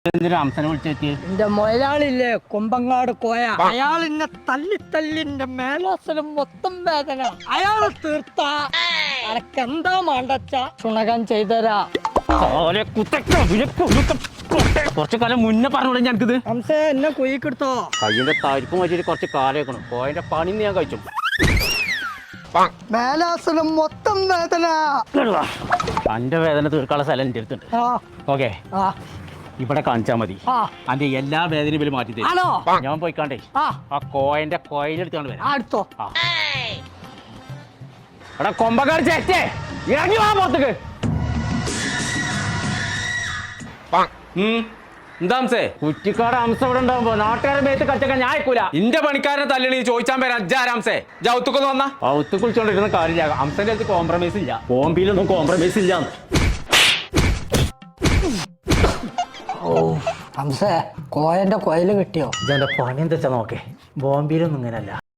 എന്തിനാ അംസനെ വിളിച്ചെത്തി? എന്റെ മുതലാളില്ലേ കൊമ്പങ്ങാട് കോയ, അയാൾ എന്നെ തല്ലി എന്റെ മേലാസനം മൊത്തം വേദന. അയാളെ തീർത്ത അനക്കെന്താ മാണ്ടച്ച ചുണകം ചെയ്തരാ. കുറച്ചു കാലം മുന്നേ പറഞ്ഞോളൂ ഞങ്ങൾക്കിത്. ഹംസേ എന്നെ കുയിക്കെടുത്തോ. കയ്യിന്റെ തരിപ്പ് വെച്ചിട്ട് കുറച്ച് കാലേക്കണം. കോയന്റെ പണി ഞാൻ കഴിച്ചു. മേലാസനം മൊത്തം വേദന. അന്റെ വേദന തീർക്കാനുള്ള സ്ഥലം എന്റെ അടുത്തുണ്ട്. ഓക്കെ, ഇവിടെ കാണിച്ചാ മതി. അന്റെ എല്ലാ വേദനയും ഇവര് മാറ്റി തരും. ഞാൻ പോയിക്കാണ്ടേ ആ കോയന്റെ കോയിലെടുത്തോണ്ട് വരാം. അടുത്തോ എടാ കൊമ്പക്കാർ ചേച്ചേ ഇറങ്ങി വാ പുറത്തേക്ക്. എന്താ കുറ്റിക്കാട് അംസം ഇവിടെ ഉണ്ടാവുമ്പോ നാട്ടുകാരെ മേത്ത് കച്ചക്കാൻ ഞാൻ അയക്കൂല. ഇന്റെ പണിക്കാരനെ തല്ലണി ചോദിച്ചാൻ പേര് അജ്ജാരാംസേ ജൗത്തുക്കൊന്ന് വന്ന ഔത്തുക്ക് വിളിച്ചോണ്ടിരുന്ന കാര്യമില്ല. അംസന്റെ അടുത്ത് കോംപ്രമൈസ് ഇല്ല, ബോംബെയിലൊന്നും കോംപ്രമൈസ് ഇല്ല. ഹംസേ കോയന്റെ കോയില് കിട്ടിയോ? ഇതെന്റെ പണി എന്താ വെച്ചാ നോക്കേ, ബോംബെയിലൊന്നും ഇങ്ങനല്ല.